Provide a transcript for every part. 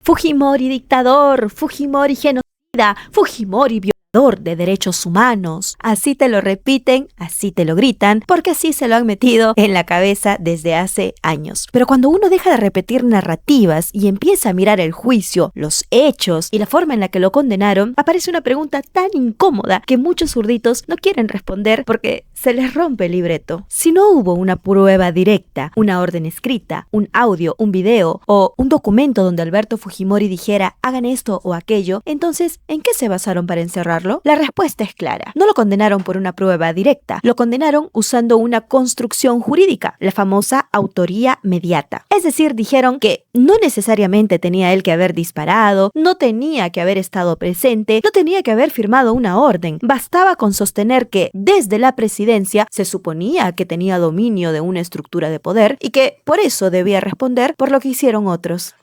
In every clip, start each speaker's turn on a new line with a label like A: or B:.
A: Fujimori dictador, Fujimori genocida, Fujimori violador de derechos humanos. Así te lo repiten, así te lo gritan, porque así se lo han metido en la cabeza desde hace años. Pero cuando uno deja de repetir narrativas y empieza a mirar el juicio, los hechos y la forma en la que lo condenaron, aparece una pregunta tan incómoda que muchos zurditos no quieren responder porque se les rompe el libreto. Si no hubo una prueba directa, una orden escrita, un audio, un video o un documento donde Alberto Fujimori dijera hagan esto o aquello, entonces, ¿en qué se basaron para encerrarlo? La respuesta es clara. No lo condenaron por una prueba directa, lo condenaron usando una construcción jurídica, la famosa autoría mediata. Es decir, dijeron que no necesariamente tenía él que haber disparado, no tenía que haber estado presente, no tenía que haber firmado una orden. Bastaba con sostener que desde la presidencia se suponía que tenía dominio de una estructura de poder y que por eso debía responder por lo que hicieron otros.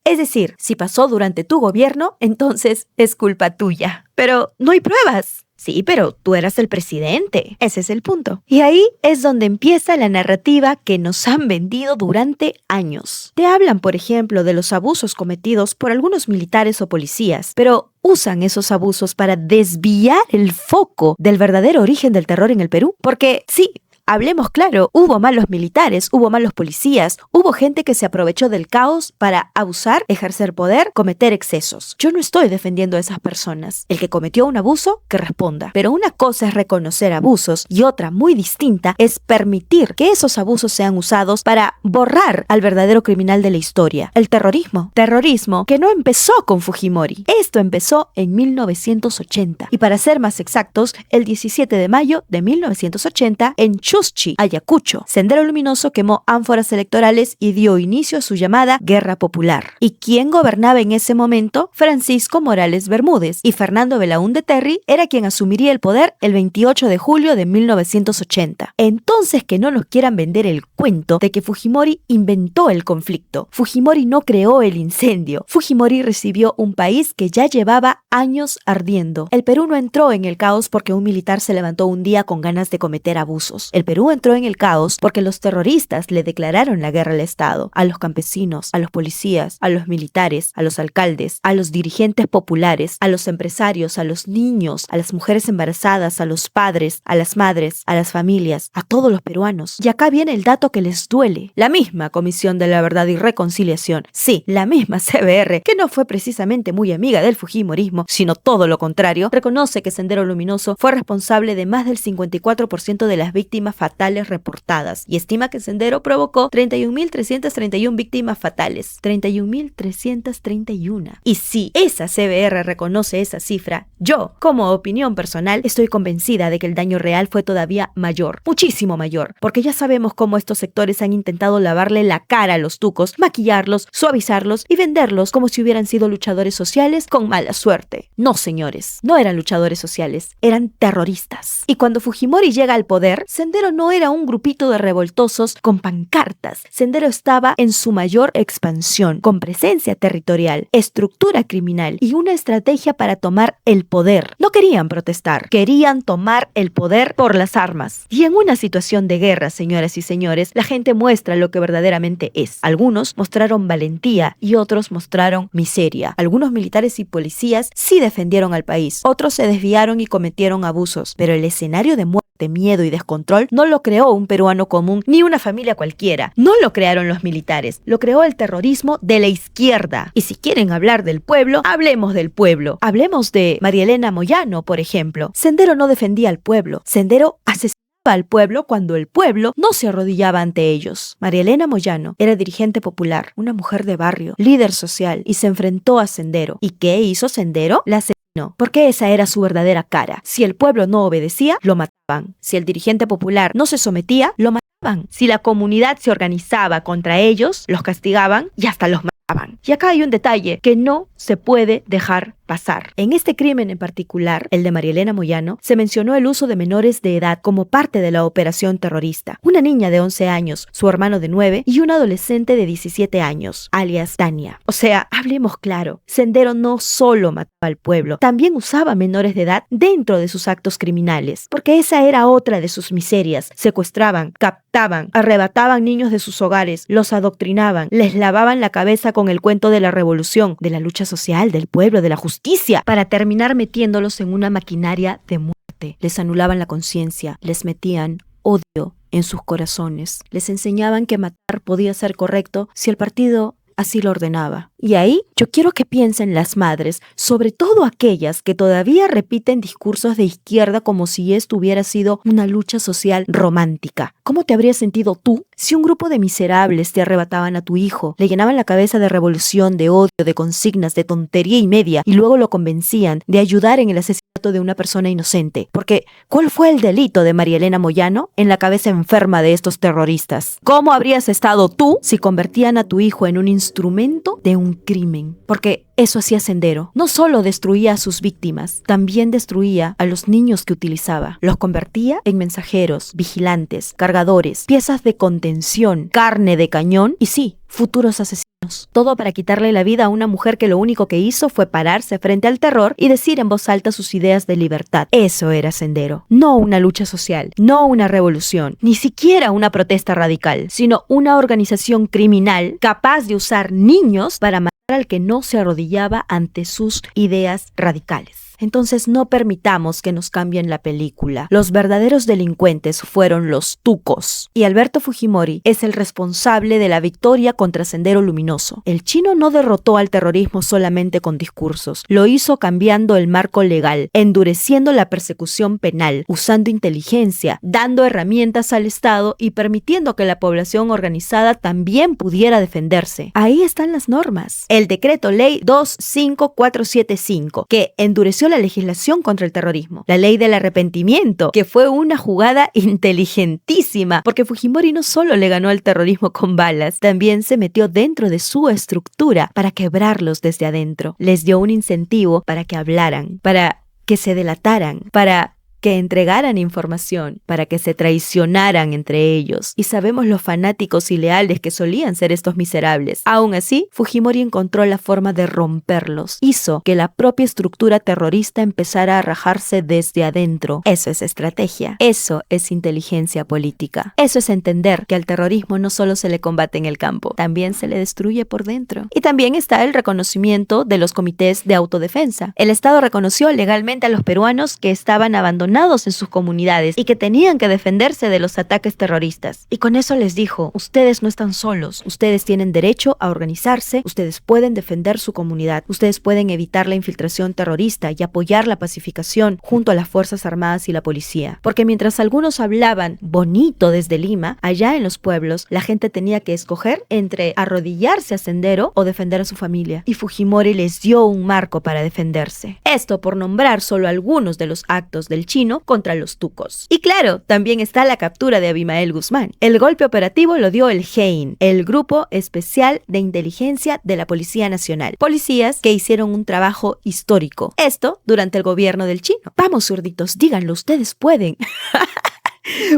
A: Es decir, si pasó durante tu gobierno, entonces es culpa tuya. Pero no hay pruebas. Sí, pero tú eras el presidente. Ese es el punto. Y ahí es donde empieza la narrativa que nos han vendido durante años. Te hablan, por ejemplo, de los abusos cometidos por algunos militares o policías, pero usan esos abusos para desviar el foco del verdadero origen del terror en el Perú. Porque sí, hablemos claro, hubo malos militares, hubo malos policías, hubo gente que se aprovechó del caos para abusar, ejercer poder, cometer excesos. Yo no estoy defendiendo a esas personas. El que cometió un abuso, que responda. Pero una cosa es reconocer abusos y otra, muy distinta, es permitir que esos abusos sean usados para borrar al verdadero criminal de la historia, el terrorismo. Terrorismo que no empezó con Fujimori. Esto empezó en 1980. Y para ser más exactos, el 17 de mayo de 1980 en Chuschi, Ayacucho. Sendero Luminoso quemó ánforas electorales y dio inicio a su llamada Guerra Popular. ¿Y quién gobernaba en ese momento? Francisco Morales Bermúdez. Y Fernando Belaúnde Terry era quien asumiría el poder el 28 de julio de 1980. Entonces que no nos quieran vender el cuento de que Fujimori inventó el conflicto. Fujimori no creó el incendio. Fujimori recibió un país que ya llevaba años ardiendo. El Perú no entró en el caos porque un militar se levantó un día con ganas de cometer abusos. El Perú entró en el caos porque los terroristas le declararon la guerra al Estado, a los campesinos, a los policías, a los militares, a los alcaldes, a los dirigentes populares, a los empresarios, a los niños, a las mujeres embarazadas, a los padres, a las madres, a las familias, a todos los peruanos. Y acá viene el dato que les duele. La misma Comisión de la Verdad y Reconciliación, sí, la misma CBR, que no fue precisamente muy amiga del fujimorismo, sino todo lo contrario, reconoce que Sendero Luminoso fue responsable de más del 54% de las víctimas fatales reportadas y estima que Sendero provocó 31.331 víctimas fatales. 31.331. Y si esa CBR reconoce esa cifra, yo, como opinión personal, estoy convencida de que el daño real fue todavía mayor, muchísimo mayor, porque ya sabemos cómo estos sectores han intentado lavarle la cara a los tucos, maquillarlos, suavizarlos y venderlos como si hubieran sido luchadores sociales con mala suerte. No, señores, no eran luchadores sociales, eran terroristas. Y cuando Fujimori llega al poder, Sendero no era un grupito de revoltosos con pancartas. Sendero estaba en su mayor expansión, con presencia territorial, estructura criminal y una estrategia para tomar el poder. No querían protestar, querían tomar el poder por las armas. Y en una situación de guerra, señoras y señores, la gente muestra lo que verdaderamente es. Algunos mostraron valentía y otros mostraron miseria. Algunos militares y policías sí defendieron al país, otros se desviaron y cometieron abusos, pero el escenario de muerte, miedo y descontrol no lo creó un peruano común ni una familia cualquiera. No lo crearon los militares, lo creó el terrorismo de la izquierda. Y si quieren hablar del pueblo, hablemos del pueblo. Hablemos de María Elena Moyano, por ejemplo. Sendero no defendía al pueblo. Sendero asesinaba al pueblo cuando el pueblo no se arrodillaba ante ellos. María Elena Moyano era dirigente popular, una mujer de barrio, líder social y se enfrentó a Sendero. ¿Y qué hizo Sendero? La asesinó, porque esa era su verdadera cara. Si el pueblo no obedecía, lo mataban. Si el dirigente popular no se sometía, lo mataban. Si la comunidad se organizaba contra ellos, los castigaban y hasta los mataban. Y acá hay un detalle que no se puede dejar pasar. En este crimen en particular, el de María Elena Moyano, se mencionó el uso de menores de edad como parte de la operación terrorista. Una niña de 11 años, su hermano de 9 y un adolescente de 17 años, alias Tania. O sea, hablemos claro, Sendero no solo mataba al pueblo, también usaba menores de edad dentro de sus actos criminales, porque esa era otra de sus miserias. Secuestraban, captaban, arrebataban niños de sus hogares, los adoctrinaban, les lavaban la cabeza con el cuento de la revolución, de la lucha social, del pueblo, de la justicia, para terminar metiéndolos en una maquinaria de muerte. Les anulaban la conciencia, les metían odio en sus corazones, les enseñaban que matar podía ser correcto si el partido así lo ordenaba. Y ahí yo quiero que piensen las madres, sobre todo aquellas que todavía repiten discursos de izquierda como si esto hubiera sido una lucha social romántica. ¿Cómo te habrías sentido tú si un grupo de miserables te arrebataban a tu hijo, le llenaban la cabeza de revolución, de odio, de consignas, de tontería y media, y luego lo convencían de ayudar en el asesinato de una persona inocente? Porque, ¿cuál fue el delito de María Elena Moyano en la cabeza enferma de estos terroristas? ¿Cómo habrías estado tú si convertían a tu hijo en un instrumento de un crimen? Porque eso hacía Sendero. No solo destruía a sus víctimas, también destruía a los niños que utilizaba. Los convertía en mensajeros, vigilantes, cargadores, piezas de contención, carne de cañón y sí, futuros asesinos. Todo para quitarle la vida a una mujer que lo único que hizo fue pararse frente al terror y decir en voz alta sus ideas de libertad. Eso era Sendero. No una lucha social, no una revolución, ni siquiera una protesta radical, sino una organización criminal capaz de usar niños para matar al que no se arrodillaba ante sus ideas radicales. Entonces no permitamos que nos cambien la película. Los verdaderos delincuentes fueron los tucos. Y Alberto Fujimori es el responsable de la victoria contra Sendero Luminoso. El chino no derrotó al terrorismo solamente con discursos. Lo hizo cambiando el marco legal, endureciendo la persecución penal, usando inteligencia, dando herramientas al Estado y permitiendo que la población organizada también pudiera defenderse. Ahí están las normas. El decreto ley 25475, que endureció la legislación contra el terrorismo. La ley del arrepentimiento, que fue una jugada inteligentísima, porque Fujimori no solo le ganó al terrorismo con balas, también se metió dentro de su estructura para quebrarlos desde adentro. Les dio un incentivo para que hablaran, para que se delataran, para que entregaran información, para que se traicionaran entre ellos. Y sabemos los fanáticos y leales que solían ser estos miserables. Aún así, Fujimori encontró la forma de romperlos. Hizo que la propia estructura terrorista empezara a rajarse desde adentro. Eso es estrategia. Eso es inteligencia política. Eso es entender que al terrorismo no solo se le combate en el campo, también se le destruye por dentro. Y también está el reconocimiento de los comités de autodefensa. El Estado reconoció legalmente a los peruanos que estaban abandonados en sus comunidades y que tenían que defenderse de los ataques terroristas. Y con eso les dijo, ustedes no están solos, ustedes tienen derecho a organizarse, ustedes pueden defender su comunidad, ustedes pueden evitar la infiltración terrorista y apoyar la pacificación junto a las Fuerzas Armadas y la policía. Porque mientras algunos hablaban bonito desde Lima, allá en los pueblos, la gente tenía que escoger entre arrodillarse a Sendero o defender a su familia. Y Fujimori les dio un marco para defenderse. Esto por nombrar solo algunos de los actos del chino contra los tucos. Y claro, también está la captura de Abimael Guzmán. El golpe operativo lo dio el GEIN, el Grupo Especial de Inteligencia de la Policía Nacional. Policías que hicieron un trabajo histórico. Esto durante el gobierno del chino. Vamos, zurditos, díganlo, ustedes pueden.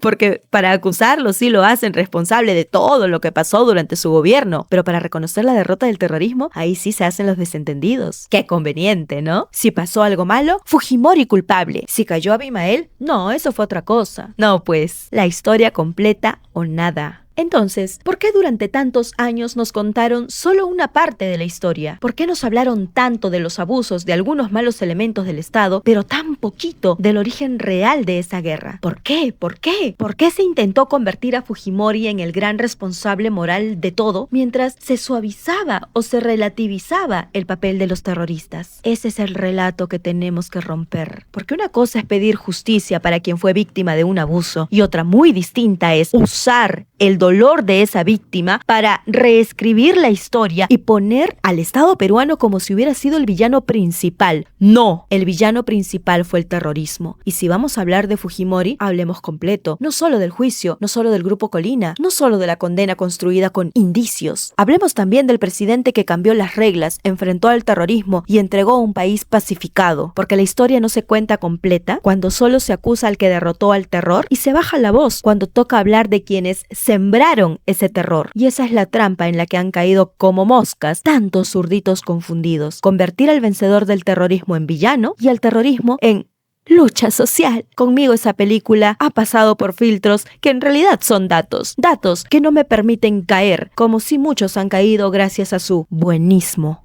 A: Porque para acusarlo sí lo hacen responsable de todo lo que pasó durante su gobierno, pero para reconocer la derrota del terrorismo, ahí sí se hacen los desentendidos. Qué conveniente, ¿no? Si pasó algo malo, Fujimori culpable. Si cayó Abimael, no, eso fue otra cosa. No, pues, la historia completa o nada. Entonces, ¿por qué durante tantos años nos contaron solo una parte de la historia? ¿Por qué nos hablaron tanto de los abusos de algunos malos elementos del Estado, pero tan poquito del origen real de esa guerra? ¿Por qué? ¿Por qué? ¿Por qué se intentó convertir a Fujimori en el gran responsable moral de todo, mientras se suavizaba o se relativizaba el papel de los terroristas? Ese es el relato que tenemos que romper. Porque una cosa es pedir justicia para quien fue víctima de un abuso, y otra muy distinta es usar el dolor de esa víctima para reescribir la historia y poner al Estado peruano como si hubiera sido el villano principal. No, el villano principal fue el terrorismo. Y si vamos a hablar de Fujimori, hablemos completo. No solo del juicio, no solo del Grupo Colina, no solo de la condena construida con indicios. Hablemos también del presidente que cambió las reglas, enfrentó al terrorismo y entregó un país pacificado. Porque la historia no se cuenta completa cuando solo se acusa al que derrotó al terror y se baja la voz cuando toca hablar de quienes sembraron ese terror. Y esa es la trampa en la que han caído como moscas tantos zurditos confundidos. Convertir al vencedor del terrorismo en villano y al terrorismo en lucha social. Conmigo esa película ha pasado por filtros que en realidad son datos que no me permiten caer, como si muchos han caído gracias a su buenismo.